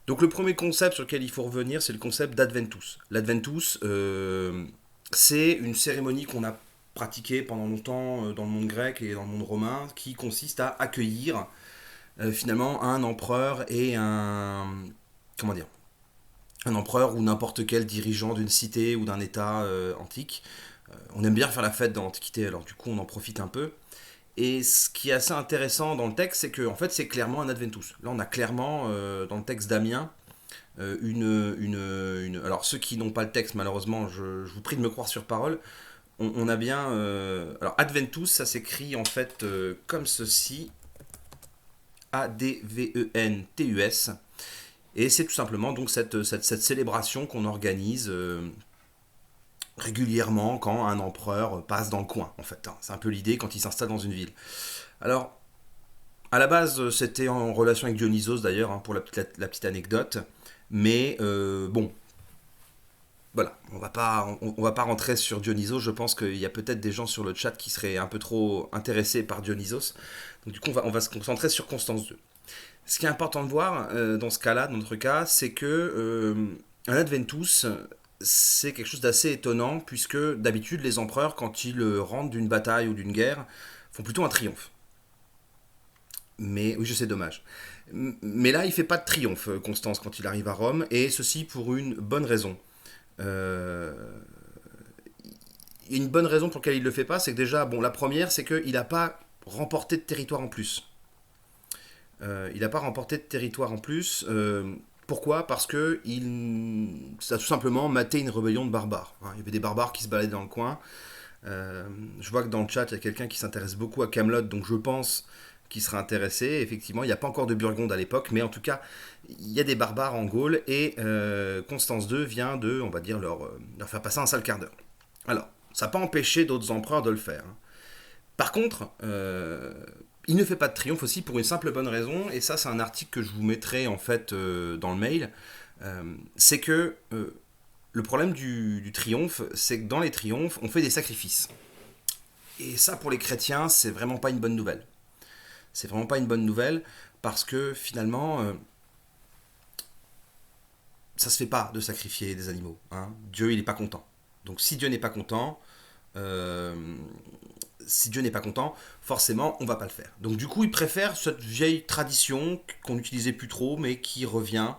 Donc le premier concept sur lequel il faut revenir, c'est le concept d'Adventus. L'Adventus, c'est une cérémonie qu'on a pratiquée pendant longtemps dans le monde grec et dans le monde romain, qui consiste à accueillir finalement un empereur et un... Comment dire? Un empereur ou n'importe quel dirigeant d'une cité ou d'un état antique. On aime bien faire la fête dans l'Antiquité, alors du coup on en profite un peu. Et ce qui est assez intéressant dans le texte, c'est que en fait c'est clairement un Adventus. Là on a clairement dans le texte d'Amien Alors ceux qui n'ont pas le texte, malheureusement, je vous prie de me croire sur parole. On a bien... Alors Adventus, ça s'écrit en fait comme ceci. Adventus. Et c'est tout simplement donc cette célébration qu'on organise régulièrement quand un empereur passe dans le coin, en fait, hein. C'est un peu l'idée quand il s'installe dans une ville. Alors, à la base, c'était en relation avec Dionysos d'ailleurs, hein, pour la petite anecdote. Mais bon, voilà, on va pas rentrer sur Dionysos. Je pense qu'il y a peut-être des gens sur le chat qui seraient un peu trop intéressés par Dionysos. Donc du coup, on va se concentrer sur Constance 2. Ce qui est important de voir dans ce cas-là, dans notre cas, c'est que un Adventus, c'est quelque chose d'assez étonnant, puisque d'habitude, les empereurs, quand ils rentrent d'une bataille ou d'une guerre, font plutôt un triomphe. Mais oui, je sais, dommage. Mais là, il fait pas de triomphe, Constance, quand il arrive à Rome, et ceci pour une bonne raison. Euh, Il y a une bonne raison pour laquelle il le fait pas, c'est que déjà, bon, la première, c'est qu'il n'a pas remporté de territoire en plus. Il n'a pas remporté de territoire en plus. Pourquoi? Parce que ça a tout simplement maté une rébellion de barbares, hein. Il y avait des barbares qui se baladaient dans le coin. Je vois que dans le chat, il y a quelqu'un qui s'intéresse beaucoup à Camelot, donc je pense qu'il sera intéressé. Effectivement, il n'y a pas encore de Burgonde à l'époque, mais en tout cas, il y a des barbares en Gaule et Constance II vient de, on va dire, leur faire passer un sale quart d'heure. Alors, ça n'a pas empêché d'autres empereurs de le faire, hein. Par contre, il ne fait pas de triomphe aussi pour une simple bonne raison, et ça c'est un article que je vous mettrai en fait dans le mail, c'est que le problème du triomphe, c'est que dans les triomphes, on fait des sacrifices. Et ça pour les chrétiens, c'est vraiment pas une bonne nouvelle. C'est vraiment pas une bonne nouvelle parce que finalement, ça se fait pas de sacrifier des animaux, hein. Dieu il est pas content. Donc si Dieu n'est pas content, euh, si Dieu n'est pas content, forcément, on va pas le faire. Donc du coup, il préfère cette vieille tradition qu'on n'utilisait plus trop, mais qui revient,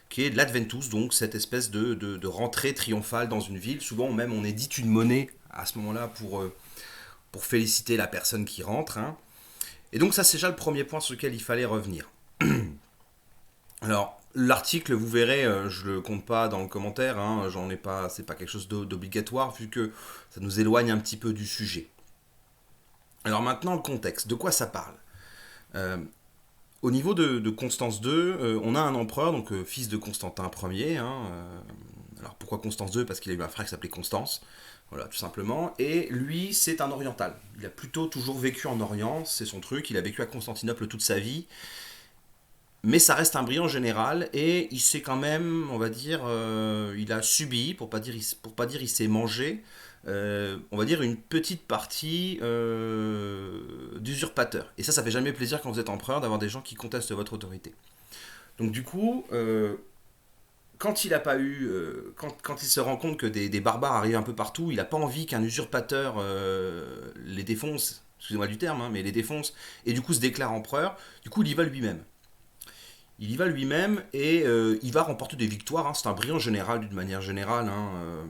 qui est l'Adventus, donc cette espèce de rentrée triomphale dans une ville. Souvent, même, on édite une monnaie à ce moment-là pour féliciter la personne qui rentre, hein. Et donc ça, c'est déjà le premier point sur lequel il fallait revenir. Alors, l'article, vous verrez, je le compte pas dans le commentaire, hein, j'en ai pas, c'est pas quelque chose d'obligatoire, vu que ça nous éloigne un petit peu du sujet. Alors maintenant, le contexte, de quoi ça parle? Euh, Au niveau de Constance II, on a un empereur, donc fils de Constantin Ier, hein, alors pourquoi Constance II? Parce qu'il a eu un frère qui s'appelait Constance, voilà, tout simplement. Et lui, c'est un oriental. Il a plutôt toujours vécu en Orient, c'est son truc. Il a vécu à Constantinople toute sa vie. Mais ça reste un brillant général et il s'est quand même, on va dire, il a subi, pour pas dire il s'est mangé, on va dire une petite partie d'usurpateurs. Et ça fait jamais plaisir quand vous êtes empereur d'avoir des gens qui contestent votre autorité. Donc du coup, quand il a pas eu, quand il se rend compte que des barbares arrivent un peu partout, il n'a pas envie qu'un usurpateur les défonce, excusez-moi du terme, hein, mais les défonce, et du coup se déclare empereur. Du coup, il y va lui-même. Il y va lui-même et il va remporter des victoires, hein. C'est un brillant général d'une manière générale, hein.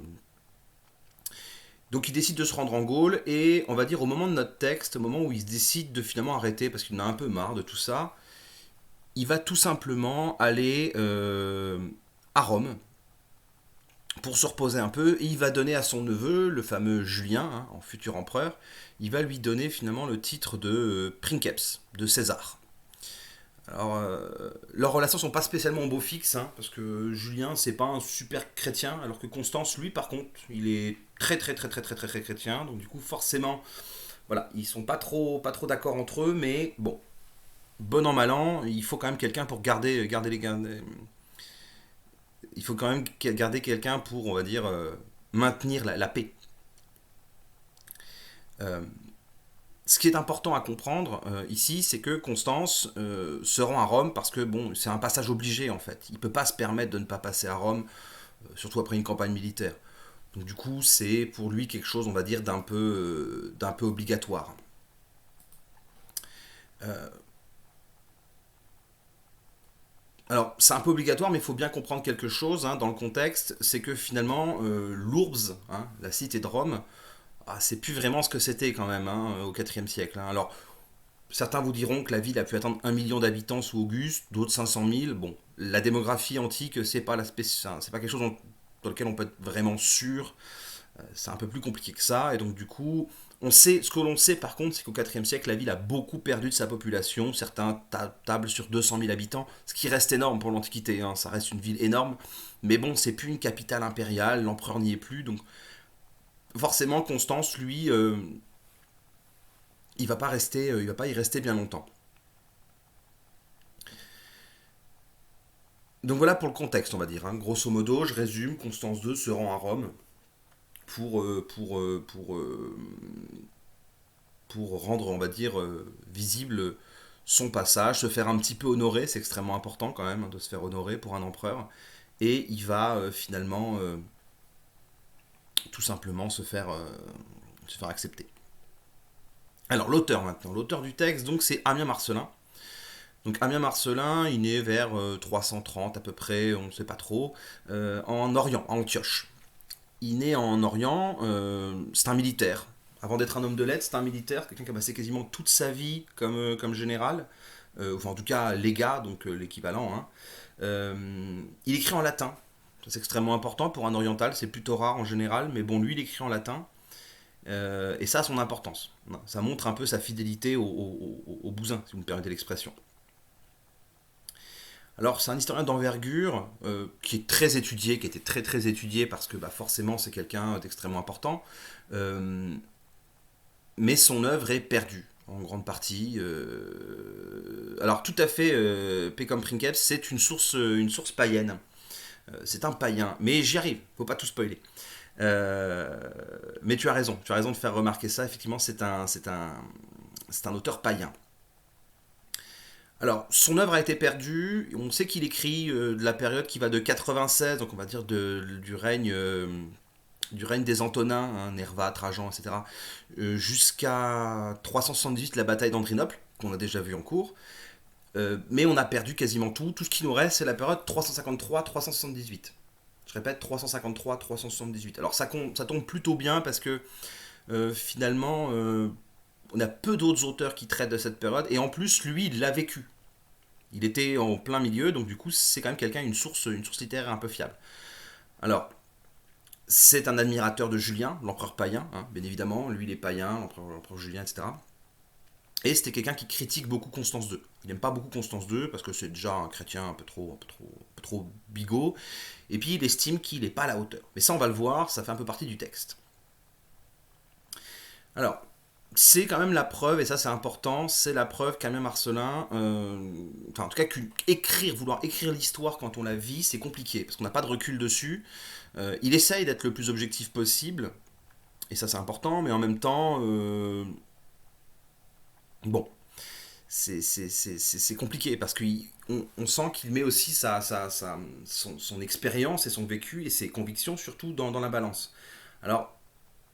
Donc il décide de se rendre en Gaule et on va dire au moment de notre texte, au moment où il se décide de finalement arrêter parce qu'il en a un peu marre de tout ça, il va tout simplement aller à Rome pour se reposer un peu et il va donner à son neveu, le fameux Julien, hein, en futur empereur, il va lui donner finalement le titre de Princeps, de César. Alors, leurs relations sont pas spécialement beau fixe, hein, parce que Julien, c'est pas un super chrétien, alors que Constance, lui, par contre, il est très chrétien. Donc du coup, forcément, voilà, ils sont pas trop d'accord entre eux, mais bon, bon an mal an, il faut quand même quelqu'un pour il faut quand même garder quelqu'un pour, on va dire, maintenir la paix. Euh, Ce qui est important à comprendre ici, c'est que Constance se rend à Rome parce que bon, c'est un passage obligé en fait. Il ne peut pas se permettre de ne pas passer à Rome, surtout après une campagne militaire. Donc du coup, c'est pour lui quelque chose, on va dire, d'un peu obligatoire. Euh, alors, c'est un peu obligatoire, mais il faut bien comprendre quelque chose hein, dans le contexte, c'est que finalement, l'Ourbs, hein, la cité de Rome, c'est plus vraiment ce que c'était quand même hein, au IVe siècle. Hein. Alors, certains vous diront que la ville a pu atteindre 1 million d'habitants sous Auguste, d'autres 500 000. Bon, la démographie antique, c'est pas quelque chose dans lequel on peut être vraiment sûr. C'est un peu plus compliqué que ça. Et donc, du coup, ce que l'on sait par contre, c'est qu'au IVe siècle, la ville a beaucoup perdu de sa population. Certains tablent sur 200 000 habitants, ce qui reste énorme pour l'Antiquité. Hein. Ça reste une ville énorme. Mais bon, c'est plus une capitale impériale, l'empereur n'y est plus. Donc, forcément, Constance, lui, il va pas y rester bien longtemps. Donc voilà pour le contexte, on va dire. Hein. Grosso modo, je résume, Constance II se rend à Rome pour rendre, on va dire, visible son passage, se faire un petit peu honorer, c'est extrêmement important quand même hein, de se faire honorer pour un empereur. Et il va finalement tout simplement se faire accepter. Alors l'auteur maintenant, l'auteur du texte, donc c'est Ammien Marcellin. Donc Ammien Marcellin, il naît vers 330 à peu près, on ne sait pas trop, en Orient, en Antioche. Il naît en Orient, c'est un militaire. Avant d'être un homme de lettres, c'est un militaire, quelqu'un qui a passé quasiment toute sa vie comme général, enfin en tout cas légat, donc l'équivalent. Hein. Il écrit en latin, ça, c'est extrêmement important pour un oriental, c'est plutôt rare en général, mais bon, lui il écrit en latin, et ça a son importance. Ça montre un peu sa fidélité au bousin, si vous me permettez l'expression. Alors, c'est un historien d'envergure qui est très étudié, qui a été très très étudié parce que bah, forcément c'est quelqu'un d'extrêmement important. Euh, mais son œuvre est perdue en grande partie. Alors, tout à fait, P. comme Princeps, c'est une source païenne. C'est un païen, mais j'y arrive, faut pas tout spoiler. Euh, mais tu as raison de faire remarquer ça. Effectivement, c'est un auteur païen. Alors, son œuvre a été perdue. On sait qu'il écrit de la période qui va de 96, donc on va dire du règne des Antonins, hein, Nerva, Trajan, etc., jusqu'à 378, la bataille d'Andrinople, qu'on a déjà vu en cours. Mais on a perdu quasiment tout. Tout ce qui nous reste, c'est la période 353-378. Je répète, 353-378. Alors ça tombe plutôt bien parce que finalement, on a peu d'autres auteurs qui traitent de cette période. Et en plus, lui, il l'a vécu. Il était en plein milieu, donc du coup, c'est quand même quelqu'un, une source littéraire un peu fiable. Alors, c'est un admirateur de Julien, l'empereur païen, hein, bien évidemment. Lui, il est païen, l'empereur Julien, etc. Et c'était quelqu'un qui critique beaucoup Constance II. Il n'aime pas beaucoup Constance II parce que c'est déjà un chrétien un peu trop bigot. Et puis, il estime qu'il n'est pas à la hauteur. Mais ça, on va le voir, ça fait un peu partie du texte. Alors, c'est quand même la preuve, et ça c'est important, c'est la preuve qu'Aimé Marcellin, enfin en tout cas vouloir écrire l'histoire quand on la vit, c'est compliqué, parce qu'on n'a pas de recul dessus. Il essaye d'être le plus objectif possible, et ça c'est important, mais en même temps, bon, c'est compliqué, parce qu'on sent qu'il met aussi son expérience et son vécu, et ses convictions surtout dans la balance. Alors,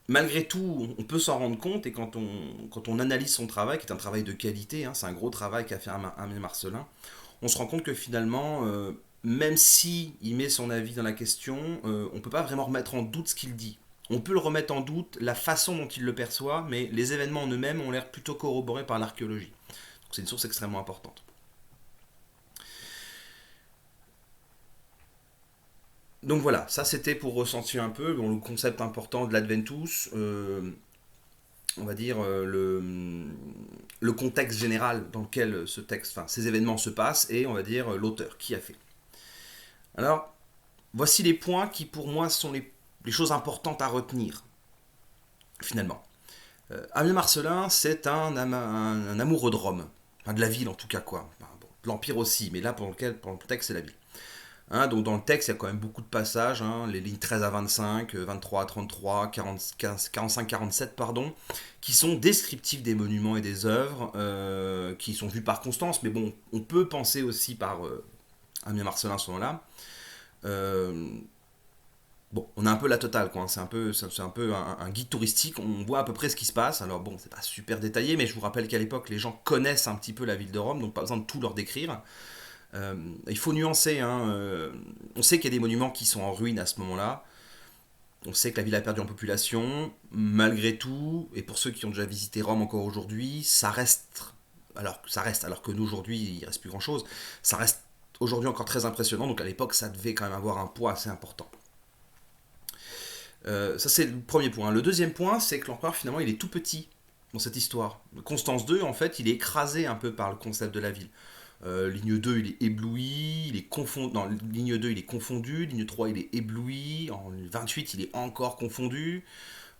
malgré tout, on peut s'en rendre compte, et quand on analyse son travail, qui est un travail de qualité, hein, c'est un gros travail qu'a fait Aimé Marcellin, on se rend compte que finalement, même si il met son avis dans la question, on ne peut pas vraiment remettre en doute ce qu'il dit. On peut le remettre en doute, la façon dont il le perçoit, mais les événements en eux-mêmes ont l'air plutôt corroborés par l'archéologie. Donc c'est une source extrêmement importante. Donc voilà, ça c'était pour ressentir un peu bon, le concept important de l'Adventus. On va dire, le contexte général dans lequel ce texte, enfin, ces événements se passent et on va dire l'auteur qui a fait. Alors, voici les points qui pour moi sont les choses importantes à retenir finalement. Aimé Marcellin, c'est un amoureux de Rome, enfin, de la ville en tout cas quoi. Enfin, bon, de l'Empire aussi, mais là pour le texte c'est la ville. Hein, donc dans le texte, il y a quand même beaucoup de passages, hein, les lignes 13 à 25, 23 à 33, 45-47, pardon, qui sont descriptifs des monuments et des œuvres, qui sont vus par Constance, mais bon, on peut penser aussi par Aimé Marcellin à ce moment-là. Euh, bon, on a un peu la totale, quoi, hein, c'est un peu un guide touristique, on voit à peu près ce qui se passe, alors bon, c'est pas super détaillé, mais je vous rappelle qu'à l'époque, les gens connaissent un petit peu la ville de Rome, donc pas besoin de tout leur décrire. Il faut nuancer, hein, on sait qu'il y a des monuments qui sont en ruine à ce moment-là. On sait que la ville a perdu en population. Malgré tout, et pour ceux qui ont déjà visité Rome encore aujourd'hui, alors que nous aujourd'hui il ne reste plus grand-chose, ça reste aujourd'hui encore très impressionnant. Donc à l'époque, ça devait quand même avoir un poids assez important. Ça c'est le premier point. Le deuxième point, c'est que l'empereur finalement il est tout petit dans cette histoire. Constance II, en fait, il est écrasé un peu par le concept de la ville. Ligne 2, il est ébloui, il est confondu. Non, ligne 2, il est confondu. Ligne 3, il est ébloui. En 28, il est encore confondu.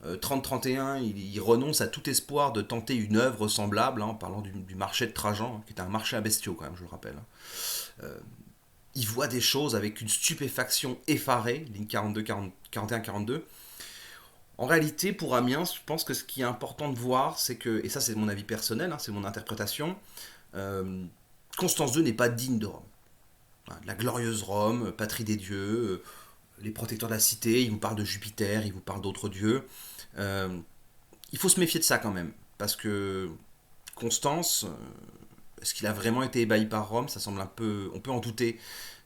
30-31, il renonce à tout espoir de tenter une œuvre semblable, hein, en parlant du marché de Trajan, hein, qui était un marché à bestiaux, quand même, je le rappelle. Il voit des choses avec une stupéfaction effarée, ligne 42, 40, 41, 42. En réalité, pour Amiens, je pense que ce qui est important de voir, c'est que, et ça c'est mon avis personnel, hein, c'est mon interprétation, euh, Constance II n'est pas digne de Rome. La glorieuse Rome, patrie des dieux, les protecteurs de la cité, il vous parle de Jupiter, il vous parle d'autres dieux. Euh, il faut se méfier de ça quand même, parce que Constance, est-ce qu'il a vraiment été ébahi par Rome? Ça semble un peu, on peut en douter.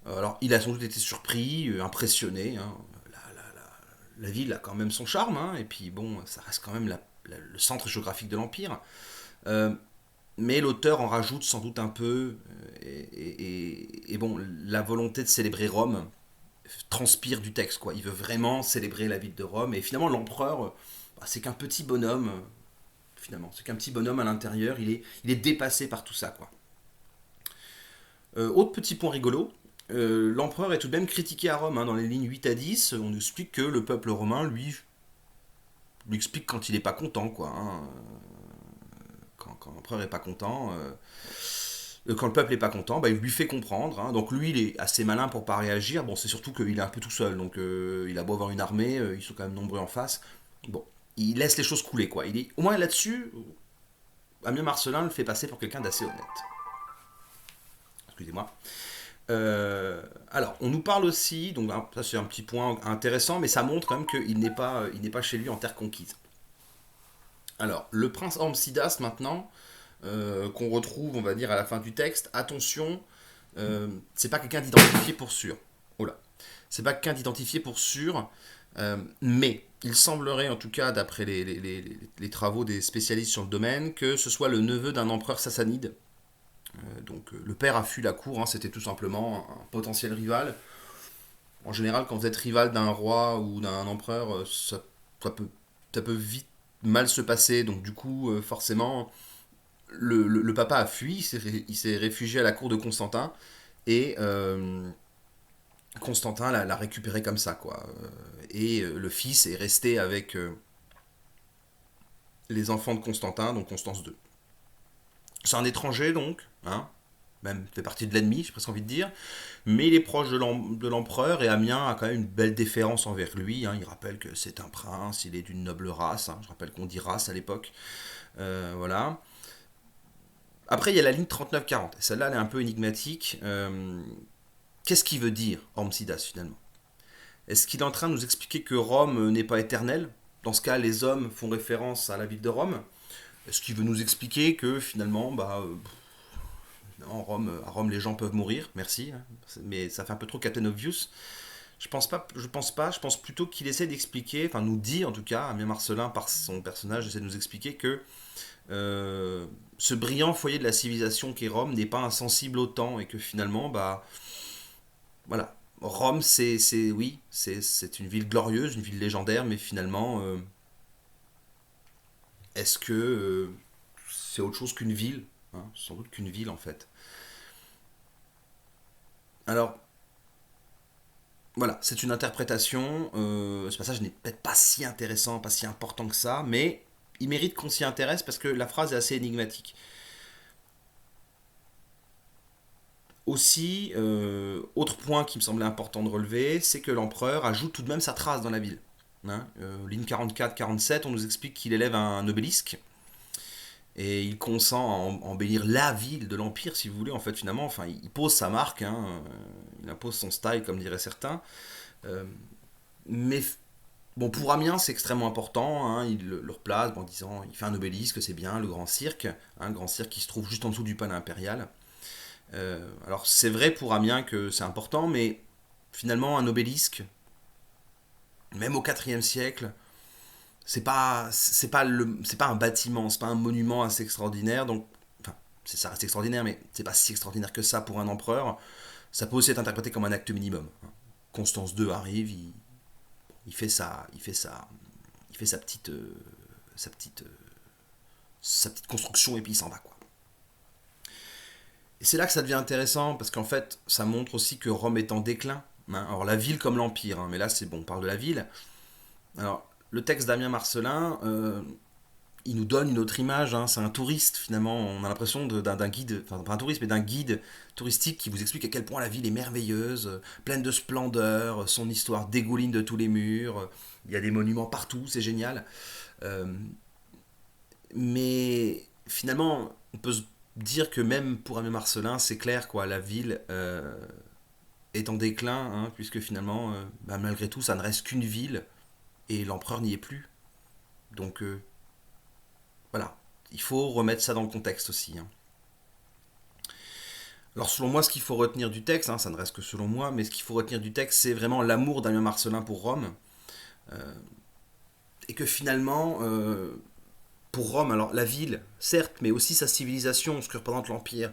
Alors, il a sans doute été surpris, impressionné, hein. La ville a quand même son charme, hein, et puis bon, ça reste quand même le centre géographique de l'Empire. Euh, mais l'auteur en rajoute sans doute un peu, et bon, la volonté de célébrer Rome transpire du texte, quoi. Il veut vraiment célébrer la ville de Rome, et finalement l'empereur, bah, c'est qu'un petit bonhomme, finalement, c'est qu'un petit bonhomme à l'intérieur, il est dépassé par tout ça, quoi. Autre petit point rigolo, l'empereur est tout de même critiqué à Rome, hein, dans les lignes 8 à 10, on nous explique que le peuple romain, lui explique quand il est pas content, quoi, hein. Quand l'empereur est pas content, quand le peuple est pas content, bah, il lui fait comprendre, hein. Donc lui, il est assez malin pour pas réagir. Bon, c'est surtout qu'il est un peu tout seul, donc il a beau avoir une armée, ils sont quand même nombreux en face. Bon, il laisse les choses couler, quoi. Il est, au moins là-dessus, Aimé Marcellin le fait passer pour quelqu'un d'assez honnête. Excusez-moi. Alors, on nous parle aussi, donc hein, ça c'est un petit point intéressant, mais ça montre quand même il n'est pas chez lui en terre conquise. Alors, le prince Ormsidas maintenant, qu'on retrouve, on va dire, à la fin du texte, attention, c'est pas quelqu'un d'identifié pour sûr. Oh là. C'est pas quelqu'un d'identifié pour sûr, mais il semblerait, en tout cas, d'après les travaux des spécialistes sur le domaine, que ce soit le neveu d'un empereur sassanide. Donc, le père a fui la cour, hein, c'était tout simplement un potentiel rival. En général, quand vous êtes rival d'un roi ou d'un empereur, ça peut, ça peut vite mal se passer. Donc, du coup, forcément, le papa a fui, il s'est réfugié à la cour de Constantin, et Constantin l'a récupéré comme ça, quoi. Et le fils est resté avec les enfants de Constantin, donc Constance II. C'est un étranger, donc, hein, même fait partie de l'ennemi, j'ai presque envie de dire, mais il est proche de l'empereur, et Amiens a quand même une belle déférence envers lui, hein. Il rappelle que c'est un prince, il est d'une noble race, hein. Je rappelle qu'on dit race à l'époque. Voilà. Après, il y a la ligne 39-40. Celle-là, elle est un peu énigmatique. Qu'est-ce qu'il veut dire, Ormsidas, finalement? Est-ce qu'il est en train de nous expliquer que Rome n'est pas éternelle? Dans ce cas, les hommes font référence à la ville de Rome. Est-ce qu'il veut nous expliquer que finalement, bah, à Rome, les gens peuvent mourir? Merci, hein. Mais ça fait un peu trop Captain Obvious. Je pense plutôt qu'il essaie d'expliquer, enfin nous dit en tout cas, Amien Marcelin par son personnage essaie de nous expliquer que ce brillant foyer de la civilisation qu'est Rome n'est pas insensible au temps, et que finalement, bah, voilà, Rome, oui, c'est une ville glorieuse, une ville légendaire, mais finalement, est-ce que c'est autre chose qu'une ville, hein? Sans doute qu'une ville en fait. Alors, voilà, c'est une interprétation. Ce passage n'est peut-être pas si intéressant, pas si important que ça, mais il mérite qu'on s'y intéresse parce que la phrase est assez énigmatique. Aussi, autre point qui me semblait important de relever, c'est que l'empereur ajoute tout de même sa trace dans la ville. Hein, ligne 44-47, on nous explique qu'il élève un obélisque et il consent à embellir la ville de l'Empire, si vous voulez, en fait, finalement. Enfin, il pose sa marque, hein, il impose son style, comme diraient certains. Euh, mais bon, pour Amiens, c'est extrêmement important. Hein, il le replace en disant il fait un obélisque, c'est bien, le grand cirque. Un grand cirque qui se trouve juste en dessous du palais impérial. Alors, c'est vrai pour Amiens que c'est important, mais finalement, un obélisque, même au IVe siècle, c'est pas un bâtiment, c'est pas un monument assez extraordinaire. Donc, enfin, ça reste extraordinaire, mais c'est pas si extraordinaire que ça pour un empereur. Ça peut aussi être interprété comme un acte minimum. Constance II arrive, il fait sa, il fait sa, il fait sa petite, sa petite construction et puis il s'en va quoi. Et c'est là que ça devient intéressant parce qu'en fait, ça montre aussi que Rome est en déclin. Hein. Alors la ville comme l'empire, hein, mais là c'est bon, on parle de la ville. Alors le texte d'Amiens Marcelin, il nous donne une autre image. Hein. C'est un touriste finalement. On a l'impression d'un guide, enfin pas un touriste, mais d'un guide touristique qui vous explique à quel point la ville est merveilleuse, pleine de splendeur, son histoire dégouline de tous les murs. Il y a des monuments partout, c'est génial. Euh, mais finalement, on peut se dire que même pour Aimé Marcelin, c'est clair, quoi, la ville est en déclin, hein, puisque finalement, bah, malgré tout, ça ne reste qu'une ville et l'empereur n'y est plus. Donc voilà, il faut remettre ça dans le contexte aussi. Hein. Alors selon moi, ce qu'il faut retenir du texte, hein, ça ne reste que selon moi, mais ce qu'il faut retenir du texte, c'est vraiment l'amour d'Aimé Marcelin pour Rome, et que finalement, pour Rome, alors la ville, certes, mais aussi sa civilisation, ce que représente l'Empire.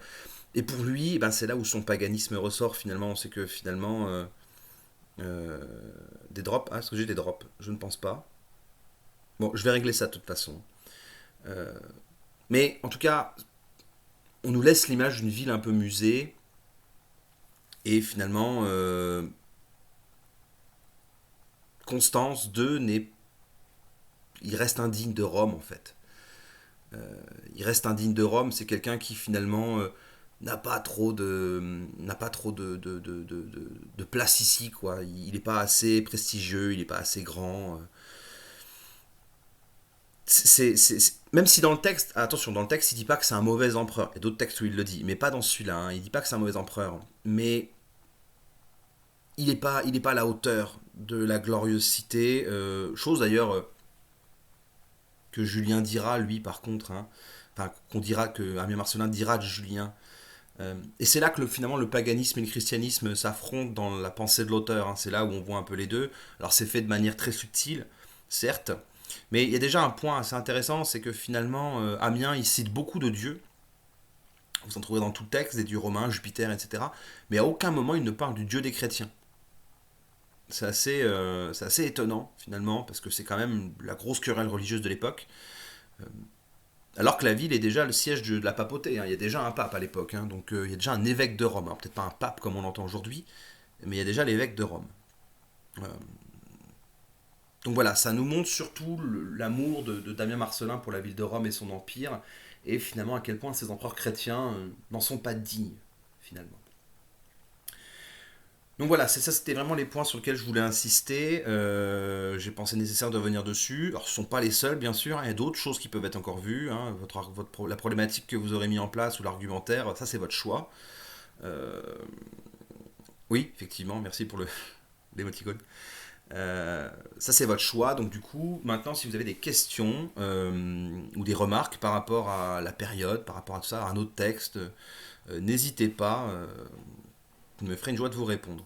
Et pour lui, ben, c'est là où son paganisme ressort finalement. C'est que finalement, euh, des drops. Ah, est-ce que j'ai des drops? Je ne pense pas. Bon, je vais régler ça de toute façon. Euh, mais en tout cas, on nous laisse l'image d'une ville un peu musée. Et finalement, Constance II il reste indigne de Rome en fait. Il reste indigne de Rome. C'est quelqu'un qui finalement n'a pas trop de place ici quoi. Il n'est pas assez prestigieux, il n'est pas assez grand. Même si dans le texte, attention, dans le texte, il dit pas que c'est un mauvais empereur. Il y a d'autres textes où il le dit, mais pas dans celui-là. Hein. Il dit pas que c'est un mauvais empereur, mais il est pas à la hauteur de la glorieuse cité. Chose d'ailleurs que Julien dira, lui, par contre. Hein. Enfin, qu'on dira que Aimé Marcelin dira de Julien. Et c'est là que finalement le paganisme et le christianisme s'affrontent dans la pensée de l'auteur. Hein. C'est là où on voit un peu les deux. Alors c'est fait de manière très subtile, certes, mais il y a déjà un point assez intéressant, c'est que finalement Amiens il cite beaucoup de dieux. Vous en trouvez dans tout le texte, des dieux romains, Jupiter, etc. Mais à aucun moment il ne parle du dieu des chrétiens. C'est assez étonnant finalement, parce que c'est quand même la grosse querelle religieuse de l'époque. Alors que la ville est déjà le siège de la papauté. Hein. Il y a déjà un pape à l'époque, hein. Donc il y a déjà un évêque de Rome. Alors peut-être pas un pape comme on l'entend aujourd'hui, mais il y a déjà l'évêque de Rome. Euh, donc voilà, ça nous montre surtout l'amour de Damien Marcelin pour la ville de Rome et son empire, et finalement à quel point ces empereurs chrétiens n'en sont pas dignes, finalement. Donc voilà, c'était vraiment les points sur lesquels je voulais insister. J'ai pensé nécessaire de revenir dessus. Alors, ce ne sont pas les seuls, bien sûr. Hein. Il y a d'autres choses qui peuvent être encore vues. Hein. La problématique que vous aurez mis en place ou l'argumentaire, ça c'est votre choix. Euh, oui, effectivement, merci pour l'émoticône. Ça c'est votre choix. Donc du coup, maintenant, si vous avez des questions ou des remarques par rapport à la période, par rapport à tout ça, à un autre texte, n'hésitez pas. Je me ferai une joie de vous répondre.